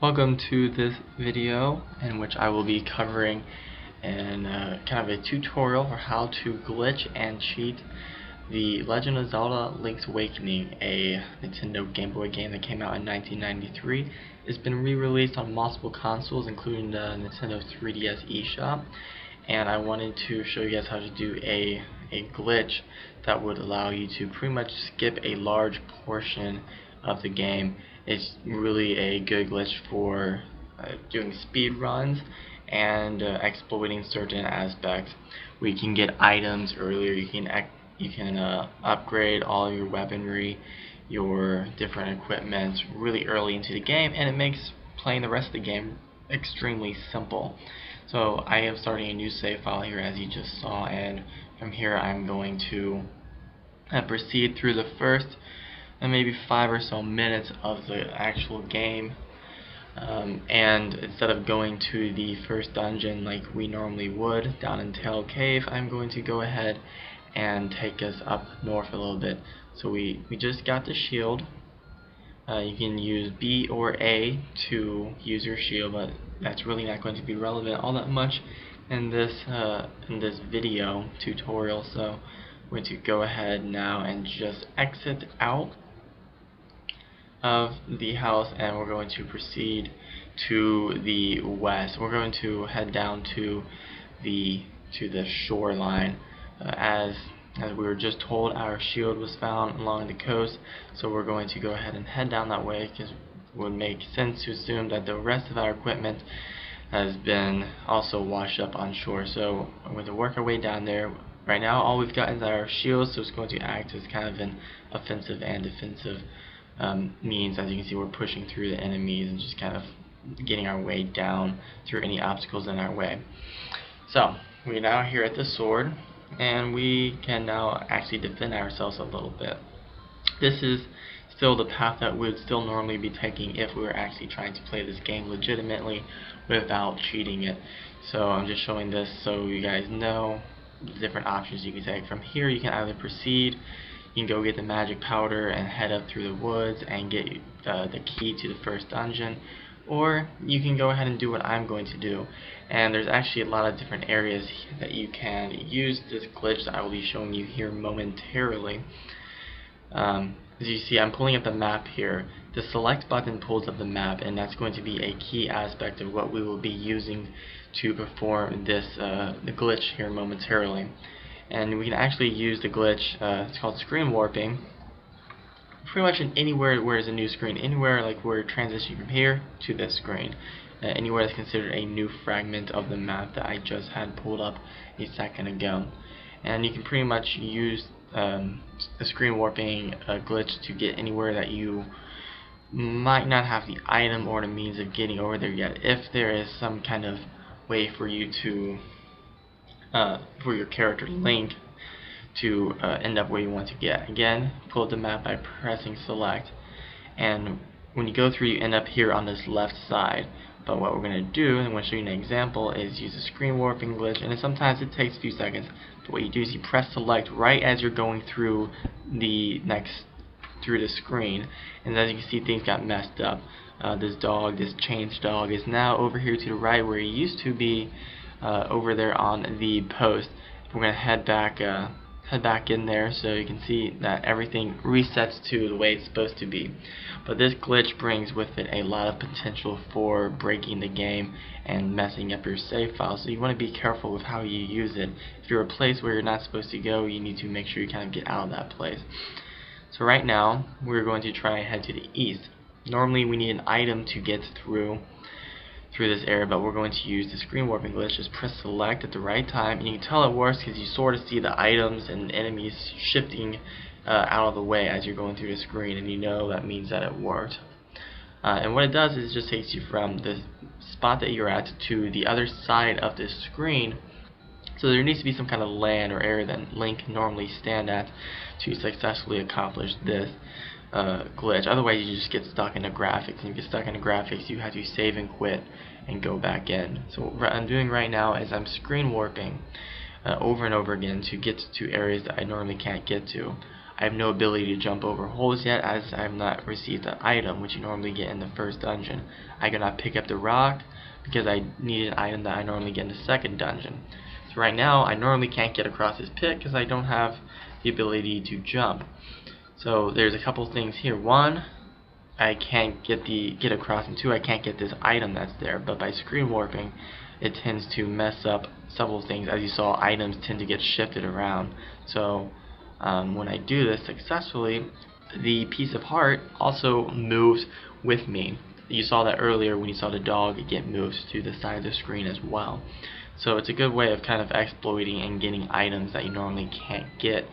Welcome to this video in which I will be covering kind of a tutorial for how to glitch and cheat The Legend of Zelda Link's Awakening, a Nintendo Game Boy game that came out in 1993. It's been re-released on multiple consoles including the Nintendo 3DS eShop, and I wanted to show you guys how to do a glitch that would allow you to pretty much skip a large portion of the game. It's really a good glitch for doing speed runs and exploiting certain aspects. We can get items earlier. You can upgrade all your weaponry, your different equipment really early into the game, and it makes playing the rest of the game extremely simple. So I am starting a new save file here, as you just saw, and from here I'm going to proceed through the first and maybe 5 or so minutes of the actual game, and instead of going to the first dungeon like we normally would down in Tail Cave, I'm going to go ahead and take us up north a little bit. So we just got the shield. You can use B or A to use your shield, but that's really not going to be relevant all that much in this video tutorial. So I'm going to go ahead now and just exit out of the house, and we're going to proceed to the west. We're going to head down to the shoreline. As we were just told, our shield was found along the coast, so we're going to go ahead and head down that way, because it would make sense to assume that the rest of our equipment has been also washed up on shore. So I'm going to work our way down there. Right now all we've got is our shield, so it's going to act as kind of an offensive and defensive means. As you can see, we're pushing through the enemies and just kind of getting our way down through any obstacles in our way. So we're now here at the sword, and we can now actually defend ourselves a little bit. This is still the path that we would still normally be taking if we were actually trying to play this game legitimately without cheating it. So I'm just showing this so you guys know the different options you can take. From here you can either proceed, you can go get the magic powder and head up through the woods and get the key to the first dungeon, or you can go ahead and do what I'm going to do. And there's actually a lot of different areas that you can use this glitch that I will be showing you here momentarily. As you see, I'm pulling up the map here. The select button pulls up the map, and that's going to be a key aspect of what we will be using to perform this the glitch here momentarily. And we can actually use the glitch, it's called screen warping, pretty much in anywhere where there's a new screen, anywhere like we're transitioning from here to this screen, anywhere that's considered a new fragment of the map that I just had pulled up a second ago. And you can pretty much use the screen warping glitch to get anywhere that you might not have the item or the means of getting over there yet, if there is some kind of way for you to for your character Link to end up where you want to get. Again, pull up the map by pressing select, and when you go through you end up here on this left side. But what we're going to do, and I'm going to show you an example, is use a screen warping glitch, and sometimes it takes a few seconds, but what you do is you press select right as you're going through the screen, and as you can see, things got messed up. This changed dog is now over here to the right where he used to be over there on the post. We're going to head back in there so you can see that everything resets to the way it's supposed to be. But this glitch brings with it a lot of potential for breaking the game and messing up your save file, so you want to be careful with how you use it. If you're a place where you're not supposed to go, you need to make sure you kind of get out of that place. So right now we're going to try and head to the east. Normally we need an item to get through this area, but we're going to use the screen warping glitch. Just press select at the right time, and you can tell it works because you sort of see the items and enemies shifting out of the way as you're going through the screen, and you know that means that it worked. And what it does is it just takes you from the spot that you're at to the other side of the screen. So there needs to be some kind of land or area that Link can normally stand at to successfully accomplish this glitch. Otherwise you just get stuck in the graphics, and if you get stuck in the graphics you have to save and quit and go back in. So what I'm doing right now is I'm screen warping over and over again to get to areas that I normally can't get to. I have no ability to jump over holes yet, as I have not received the item which you normally get in the first dungeon. I cannot pick up the rock because I need an item that I normally get in the second dungeon. So right now I normally can't get across this pit because I don't have the ability to jump. So there's a couple things here. One, I can't get across, and two, I can't get this item that's there. But by screen warping, it tends to mess up several things. As you saw, items tend to get shifted around. So when I do this successfully, the piece of heart also moves with me. You saw that earlier when you saw the dog get moved to the side of the screen as well. So it's a good way of kind of exploiting and getting items that you normally can't get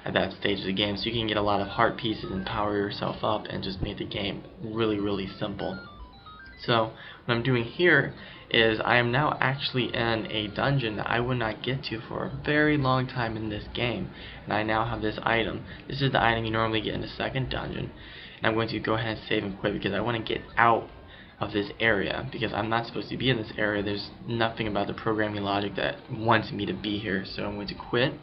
at that stage of the game, so you can get a lot of heart pieces and power yourself up and just make the game really simple. So what I'm doing here is I am now actually in a dungeon that I would not get to for a very long time in this game, and I now have this item. This is the item you normally get in the second dungeon, and I'm going to go ahead and save and quit because I want to get out of this area, because I'm not supposed to be in this area. There's nothing about the programming logic that wants me to be here, so I'm going to quit.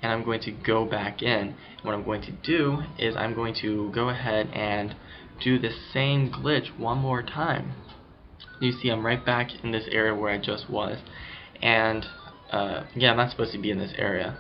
And I'm going to go back in. What I'm going to do is I'm going to go ahead and do the same glitch one more time. You see I'm right back in this area where I just was, and yeah, I'm not supposed to be in this area,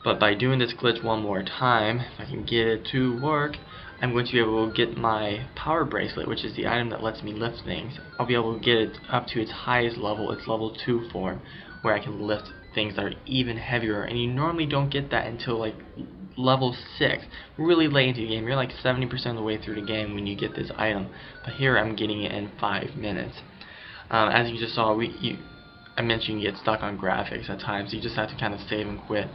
but by doing this glitch one more time, if I can get it to work, I'm going to be able to get my power bracelet, which is the item that lets me lift things. I'll be able to get it up to its highest level, its level 2 form, where I can lift things that are even heavier, and you normally don't get that until like level 6, really late into the game. You're like 70% of the way through the game when you get this item, but here I'm getting it in 5 minutes. As you just saw, I mentioned you get stuck on graphics at times, so you just have to kind of save and quit.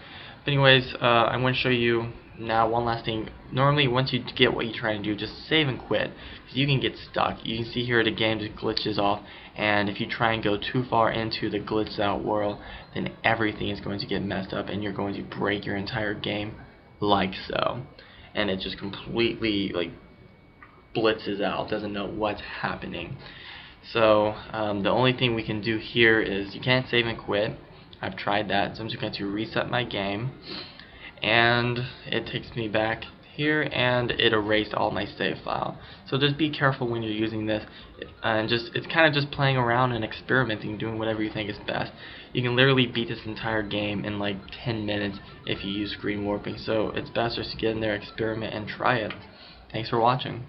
But anyways, I'm going to show you now one last thing. Normally once you get what you're trying to do, just save and quit, because you can get stuck. You can see here the game just glitches off, and if you try and go too far into the glitched out world, then everything is going to get messed up and you're going to break your entire game like so, and it just completely like blitzes out, doesn't know what's happening. So the only thing we can do here is you can't save and quit. I've tried that, so I'm just going to reset my game, and it takes me back here, and it erased all my save file. So just be careful when you're using this, and it's kind of just playing around and experimenting, doing whatever you think is best. You can literally beat this entire game in like 10 minutes if you use screen warping, so it's best just to get in there, experiment, and try it. Thanks for watching.